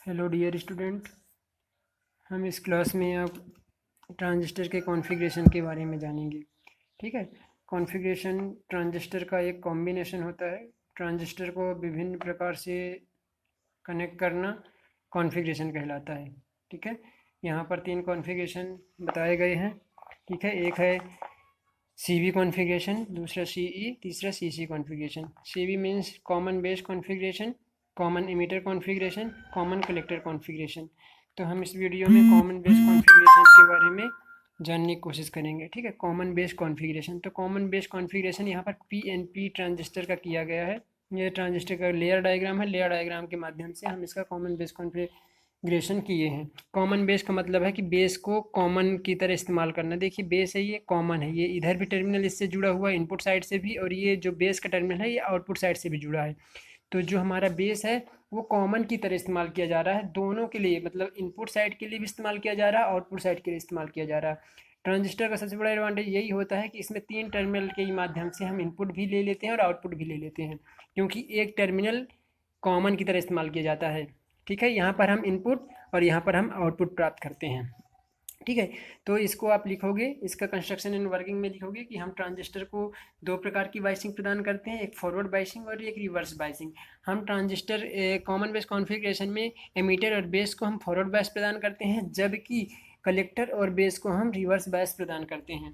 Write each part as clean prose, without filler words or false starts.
Hello dear student, हम इस class में अब ट्रांजिस्टर के कॉन्फ़िगरेशन के बारे में जानेंगे। ठीक है। कॉन्फ़िगरेशन ट्रांजिस्टर का एक कॉम्बिनेशन होता है। ट्रांजिस्टर को विभिन्न प्रकार से कनेक्ट करना कॉन्फ़िगरेशन कहलाता है। ठीक है। यहाँ पर 3 कॉन्फ़िगरेशन बताए गए हैं। ठीक है। एक है CV कॉन्फ़िगरेशन, दूसरा CE, तीसरा CC configuration. CV means common base configuration, common emitter configuration, common collector configuration. तो हम इस वीडियो में कॉमन बेस कॉन्फ़िगरेशन के बारे में जानने की कोशिश करेंगे। ठीक है। कॉमन बेस कॉन्फ़िगरेशन, तो कॉमन बेस कॉन्फ़िगरेशन यहाँ पर PNP ट्रांजिस्टर का किया गया है। ये ट्रांजिस्टर का लेयर डायग्राम है। लेयर डायग्राम के माध्यम से हम इसका कॉमन बेस कॉन्फ़िगरेशन किए हैं। कॉमन बेस का मतलब है कि बेस को कॉमन की तरह इस्तेमाल करना। देखिए बेस है, ये कॉमन है, ये इधर भी टर्मिनल इससे जुड़ा हुआ है इनपुट साइड से भी, और ये जो बेस का टर्मिनल है ये आउटपुट साइड से भी जुड़ा है। तो जो हमारा बेस है वो कॉमन की तरह इस्तेमाल किया जा रहा है दोनों के लिए, मतलब इनपुट साइड के लिए भी इस्तेमाल किया जा रहा है, आउटपुट साइड के लिए इस्तेमाल किया जा रहा है। ट्रांजिस्टर का सबसे बड़ा एडवांटेज यही होता है कि इसमें 3 टर्मिनल के माध्यम से हम इनपुट भी ले लेते हैं और आउटपुट भी ले लेते हैं, क्योंकि एक टर्मिनल कॉमन की तरह इस्तेमाल किया जाता है। ठीक है। यहाँ पर हम इनपुट और यहाँ पर हम आउटपुट प्राप्त करते हैं। ठीक है। तो इसको आप लिखोगे, इसका कंस्ट्रक्शन एंड वर्किंग में लिखोगे कि हम ट्रांजिस्टर को 2 प्रकार की बाइसिंग प्रदान करते हैं, एक फॉरवर्ड बाइसिंग और एक रिवर्स बाइसिंग। हम ट्रांजिस्टर कॉमन बेस कॉन्फ़िगरेशन में एमीटर और बेस को हम फॉरवर्ड बायस प्रदान करते हैं, जबकि कलेक्टर और बेस को हम रिवर्स बायस प्रदान करते हैं।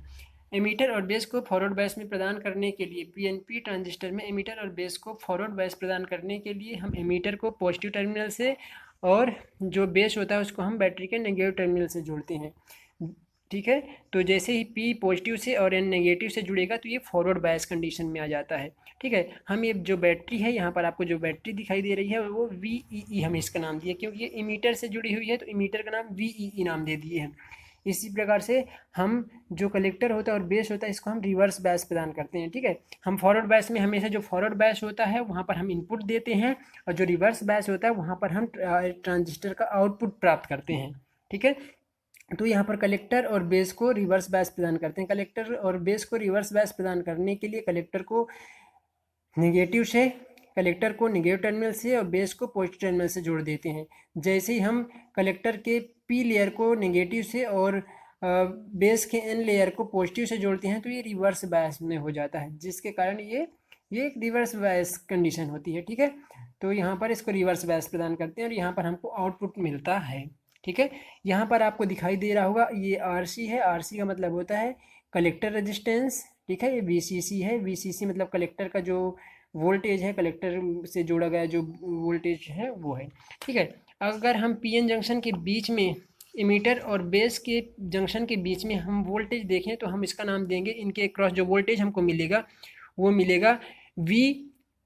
एमीटर और बेस को फॉरवर्ड बायस में प्रदान करने के लिए, PNP ट्रांजिस्टर में एमीटर और बेस को फॉरवर्ड बायस प्रदान करने के लिए हम एमीटर को पॉजिटिव टर्मिनल से और जो बेस होता है उसको हम बैटरी के नेगेटिव टर्मिनल से जोड़ते हैं। ठीक है। तो जैसे ही P पॉजिटिव से और N नेगेटिव से जुड़ेगा तो ये फॉरवर्ड बायस कंडीशन में आ जाता है। ठीक है। हम ये जो बैटरी है, यहाँ पर आपको जो बैटरी दिखाई दे रही है वो VEE हम इसका नाम दिए, क्योंकि ये इमीटर से जुड़ी हुई है तो इमीटर का नाम VEE नाम दे दिए हैं। इसी प्रकार से हम जो कलेक्टर होता है और बेस होता है इसको हम रिवर्स बायस प्रदान करते हैं। ठीक है। हम फॉरवर्ड बायस में हमेशा जो फॉरवर्ड बायस होता है वहाँ पर हम इनपुट देते हैं, और जो रिवर्स बायस होता है वहाँ पर हम ट्रांजिस्टर का आउटपुट प्राप्त करते हैं। ठीक है। तो यहाँ पर कलेक्टर और बेस को रिवर्स बायस प्रदान करते हैं। कलेक्टर और बेस को रिवर्स बायस प्रदान करने के लिए कलेक्टर को नेगेटिव टर्मिनल से और बेस को पॉजिटिव टर्मिनल से जोड़ देते हैं। जैसे ही हम कलेक्टर के P लेयर को नेगेटिव से और बेस के N लेयर को पॉजिटिव से जोड़ते हैं तो ये रिवर्स बायस में हो जाता है, जिसके कारण ये एक रिवर्स बायस कंडीशन होती है। ठीक है। तो यहाँ पर इसको रिवर्स बायस प्रदान करते हैं और यहाँ पर हमको आउटपुट मिलता है। ठीक है। यहाँ पर आपको दिखाई दे रहा होगा ये RC है। RC का मतलब होता है कलेक्टर रेजिस्टेंस। ठीक है। ये VCC है। VCC मतलब कलेक्टर का जो वोल्टेज है, कलेक्टर से जोड़ा गया जो वोल्टेज है वो है। ठीक है। अगर हम PN जंक्शन के बीच में, इमीटर और बेस के जंक्शन के बीच में हम वोल्टेज देखें तो हम इसका नाम देंगे, इनके क्रॉस जो वोल्टेज हमको मिलेगा वो मिलेगा V।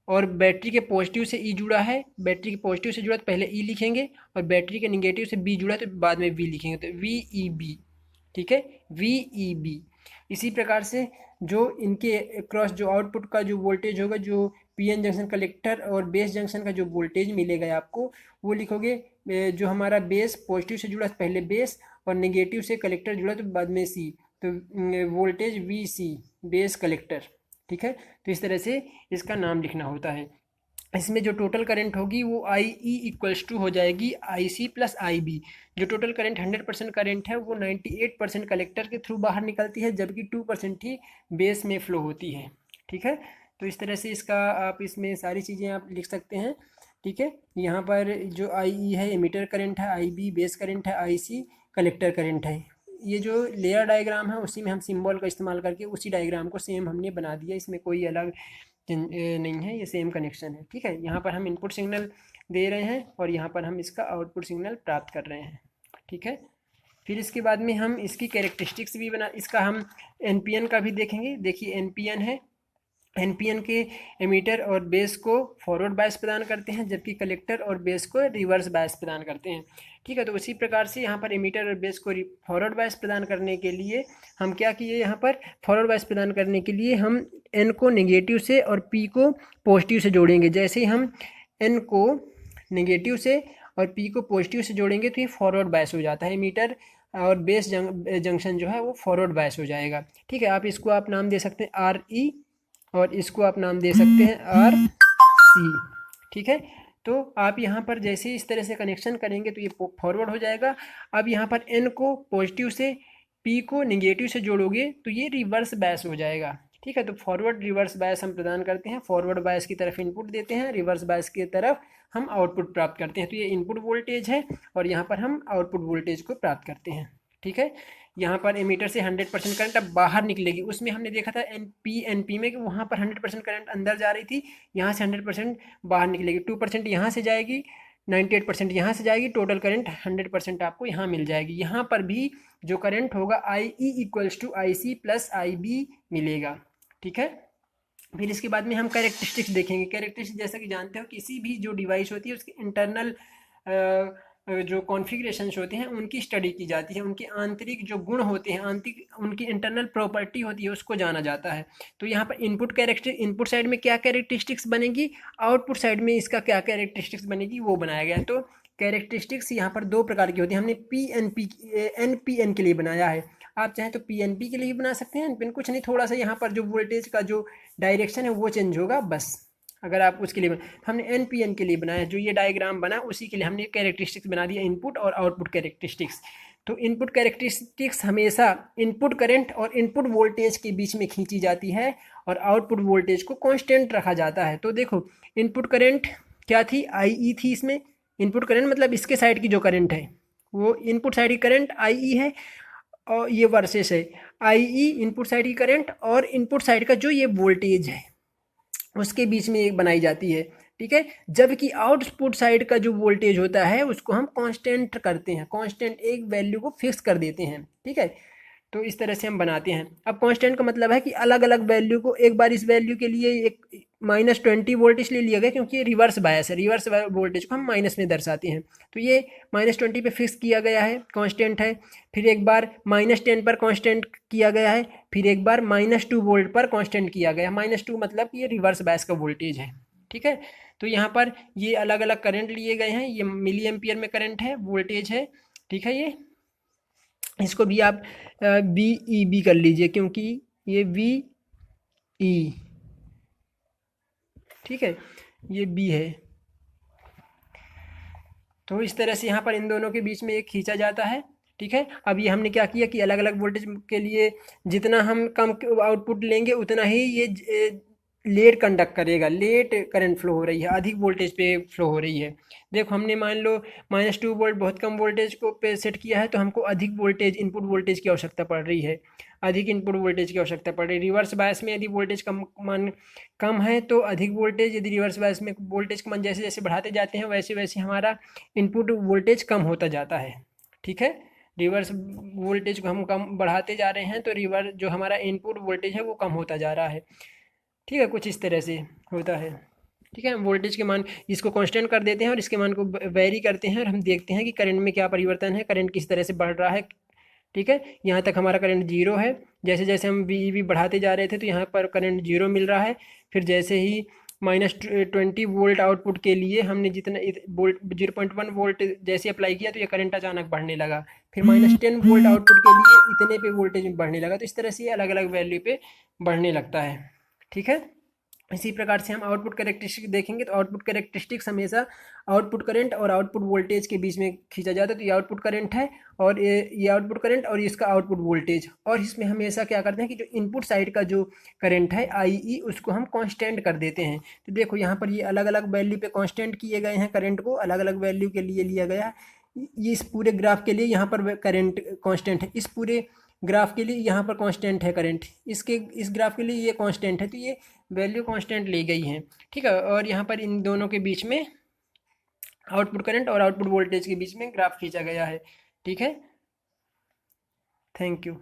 और बैटरी के पॉजिटिव से E जुड़ा है, बैटरी के पॉजिटिव से जुड़ा तो पहले E लिखेंगे, और बैटरी के निगेटिव से B जुड़ा तो बाद में V लिखेंगे, तो VEB। ठीक है। VEB। इसी प्रकार से जो इनके क्रॉस जो आउटपुट का जो वोल्टेज होगा, जो PN जंक्शन कलेक्टर और बेस जंक्शन का जो वोल्टेज मिलेगा आपको वो लिखोगे। जो हमारा बेस पॉजिटिव से जुड़ा तो पहले बेस, और नेगेटिव से कलेक्टर जुड़ा तो बाद में C, तो वोल्टेज VC, बेस कलेक्टर। ठीक है। तो इस तरह से इसका नाम लिखना होता है। इसमें जो टोटल करंट होगी वो IE इक्वल्स टू हो जाएगी IC प्लस IB। जो टोटल करंट 100% करंट है वो 98% कलेक्टर के थ्रू बाहर निकलती है, जबकि 2% ही बेस में फ्लो होती है। ठीक है। तो इस तरह से इसका आप इसमें सारी चीज़ें आप लिख सकते हैं। ठीक है। यहाँ पर जो IE है एमीटर करंट है, IB बेस करंट है, IC कलेक्टर करंट है। ये जो लेयर डायग्राम है उसी में हम सिंबल का इस्तेमाल करके उसी डायग्राम को सेम हमने बना दिया, इसमें कोई अलग नहीं है, ये सेम कनेक्शन है। ठीक है। यहाँ पर हम इनपुट सिग्नल दे रहे हैं और यहाँ पर हम इसका आउटपुट सिग्नल प्राप्त कर रहे हैं। ठीक है। फिर इसके बाद में हम इसकी कैरेक्टरिस्टिक्स भी इसका हम NPN का भी देखेंगे। देखिए NPN है, NPN के एमीटर और बेस को फॉरवर्ड बायस प्रदान करते हैं, जबकि कलेक्टर और बेस को रिवर्स बायस प्रदान करते हैं। ठीक है। तो उसी प्रकार से यहाँ पर एमीटर और बेस को फॉरवर्ड बायस प्रदान करने के लिए हम क्या किए, यहाँ पर फॉरवर्ड बायस प्रदान करने के लिए हम N को नेगेटिव से और P को पॉजिटिव से जोड़ेंगे। जैसे ही हम N को नेगेटिव से और P को पॉजिटिव से जोड़ेंगे तो ये फॉरवर्ड बायस हो जाता है। एमीटर और बेस जंक्शन जो है वो फॉरवर्ड बायस हो जाएगा। ठीक है। आप इसको आप नाम दे सकते हैं RE, और इसको आप नाम दे सकते हैं RC। ठीक है। तो आप यहाँ पर जैसे ही इस तरह से कनेक्शन करेंगे तो ये फॉरवर्ड हो जाएगा। अब यहाँ पर N को पॉजिटिव से, P को निगेटिव से जोड़ोगे तो ये रिवर्स बायस हो जाएगा। ठीक है, तो फॉरवर्ड रिवर्स बायस हम प्रदान करते हैं। फॉरवर्ड बायस की तरफ इनपुट देते हैं, रिवर्स बायस की तरफ हम आउटपुट प्राप्त करते हैं। तो ये इनपुट वोल्टेज है और यहाँ पर हम आउटपुट वोल्टेज को प्राप्त करते हैं। ठीक है, यहाँ पर एमीटर से 100% करंट अब बाहर निकलेगी। उसमें हमने देखा था एनपी में कि वहाँ पर 100% करंट अंदर जा रही थी, यहाँ से 100% बाहर निकलेगी। 2% यहाँ से जाएगी, 98% यहाँ से जाएगी, टोटल करंट 100% आपको यहाँ मिल जाएगी। यहाँ पर भी जो करंट होगा I E equals to I C plus I B मिलेगा। ठीक है, फिर इसके बाद में हम कैरेक्टरिस्टिक्स देखेंगे। कैरेक्टरिस्टिक्स जैसा कि जानते हो किसी भी जो डिवाइस होती है उसके इंटरनल जो कॉन्फ़िगरेशंस होते हैं उनकी स्टडी की जाती है, उनके आंतरिक जो गुण होते हैं, आंतरिक उनकी इंटरनल प्रॉपर्टी होती है उसको जाना जाता है। तो यहाँ पर इनपुट साइड में क्या कैरेक्टरिस्टिक्स बनेगी, आउटपुट साइड में इसका क्या कैरेक्टरिस्टिक्स बनेगी वो बनाया गया है। तो कैरेक्टरिस्टिक्स यहाँ पर दो प्रकार की होती है। हमने एनपीएन के लिए बनाया है, आप चाहें तो पीएनपी के लिए भी बना सकते हैं। एनपीएन कुछ नहीं, थोड़ा सा यहाँ पर जो वोल्टेज का जो डायरेक्शन है वो चेंज होगा बस। अगर आप उसके लिए हमने एनपीएन के लिए बनाया, जो ये डायग्राम बना उसी के लिए हमने कैरेक्टरिस्टिक्स बना दिया, इनपुट और आउटपुट कैरेक्टरिस्टिक्स। तो इनपुट कैरेक्टरिस्टिक्स हमेशा इनपुट करंट और इनपुट वोल्टेज के बीच में खींची जाती है और आउटपुट वोल्टेज को कांस्टेंट रखा जाता है। तो देखो इनपुट करंट क्या थी, आई थी। इसमें इनपुट करंट मतलब इसके साइड की जो करंट है वो इनपुट साइड की करंट आई है और ये वर्सेस है आई इनपुट साइड की करंट और इनपुट साइड का जो ये वोल्टेज है उसके बीच में एक बनाई जाती है। ठीक है, जबकि आउटपुट साइड का जो वोल्टेज होता है उसको हम कांस्टेंट करते हैं, कांस्टेंट एक वैल्यू को फिक्स कर देते हैं। ठीक है, तो इस तरह से हम बनाते हैं। अब कांस्टेंट का मतलब है कि अलग अलग वैल्यू को, एक बार इस वैल्यू के लिए एक -20 वोल्ट इसलिए लिया गया क्योंकि ये रिवर्स बायस है, रिवर्स वोल्टेज को हम माइनस में दर्शाते हैं। तो ये -20 पे फिक्स किया गया है, कांस्टेंट है। फिर एक बार -10 पर कांस्टेंट किया गया है, फिर एक बार -2 वोल्ट पर कांस्टेंट किया गया है। -2 मतलब कि ये रिवर्स बायस का वोल्टेज है। ठीक है, तो यहाँ पर ये अलग अलग करंट लिए गए हैं, ये मिली एम्पियर में करंट है, वोल्टेज है। ठीक है, ये इसको भी आप बी ई बी कर लीजिए क्योंकि ये वी ई, ठीक है, ये बी है। तो इस तरह से यहाँ पर इन दोनों के बीच में एक खींचा जाता है। ठीक है, अब ये हमने क्या किया कि अलग अलग वोल्टेज के लिए जितना हम कम आउटपुट लेंगे उतना ही ये लेट कंडक्ट करेगा, लेट करंट फ्लो हो रही है, अधिक वोल्टेज पे फ्लो हो रही है। देखो हमने मान लो -2 वोल्ट बहुत कम वोल्टेज को पे सेट किया है तो हमको अधिक वोल्टेज इनपुट वोल्टेज की आवश्यकता पड़ रही है, अधिक इनपुट वोल्टेज की आवश्यकता पड़ रही है। रिवर्स बायस में यदि वोल्टेज कम मान कम है तो अधिक वोल्टेज, यदि रिवर्स बायस में वोल्टेज का मान जैसे जैसे बढ़ाते जाते हैं वैसे वैसे हमारा इनपुट वोल्टेज कम होता जाता है। ठीक है, रिवर्स वोल्टेज को हम कम बढ़ाते जा रहे हैं तो रिवर्स जो हमारा इनपुट वोल्टेज है वो कम होता जा रहा है। ठीक है, कुछ इस तरह से होता है। ठीक है, वोल्टेज के मान इसको कांस्टेंट कर देते हैं और इसके मान को वेरी करते हैं और हम देखते हैं कि करंट में क्या परिवर्तन है, करंट किस तरह से बढ़ रहा है। ठीक है, यहाँ तक हमारा करंट 0 है, जैसे जैसे हम वी बढ़ाते जा रहे थे तो यहाँ पर करंट 0 मिल रहा है। फिर जैसे ही -20 वोल्ट आउटपुट के लिए हमने जितना वोल्ट 0.1 वोल्ट जैसे अप्लाई किया तो ये करंट अचानक बढ़ने लगा। फिर -10 वोल्ट आउटपुट के लिए इतने पे वोल्टेज बढ़ने लगा। तो इस तरह से अलग अलग वैल्यू पे बढ़ने लगता है। ठीक है, इसी प्रकार से हम आउटपुट कैरेक्टरिस्टिक देखेंगे। तो आउटपुट कैरेक्टरिस्टिक्स हमेशा आउटपुट करंट और आउटपुट वोल्टेज के बीच में खींचा जाता है। तो ये आउटपुट करंट है और ये आउटपुट करंट और इसका आउटपुट वोल्टेज, और इसमें हमेशा क्या करते हैं कि जो इनपुट साइड का जो करंट है आई उसको हम कांस्टेंट कर देते हैं। तो देखो यहाँ पर ये अलग अलग वैल्यू पे कांस्टेंट किए गए हैं, करंट को अलग अलग वैल्यू के लिए लिया गया है। ये इस पूरे ग्राफ के लिए यहाँ पर करंट कांस्टेंट है, इस पूरे ग्राफ के लिए यहाँ पर कांस्टेंट है करंट, इस ग्राफ के लिए ये कांस्टेंट है। तो ये वैल्यू कांस्टेंट ली गई है। ठीक है, और यहाँ पर इन दोनों के बीच में आउटपुट करंट और आउटपुट वोल्टेज के बीच में ग्राफ खींचा गया है। ठीक है, थैंक यू।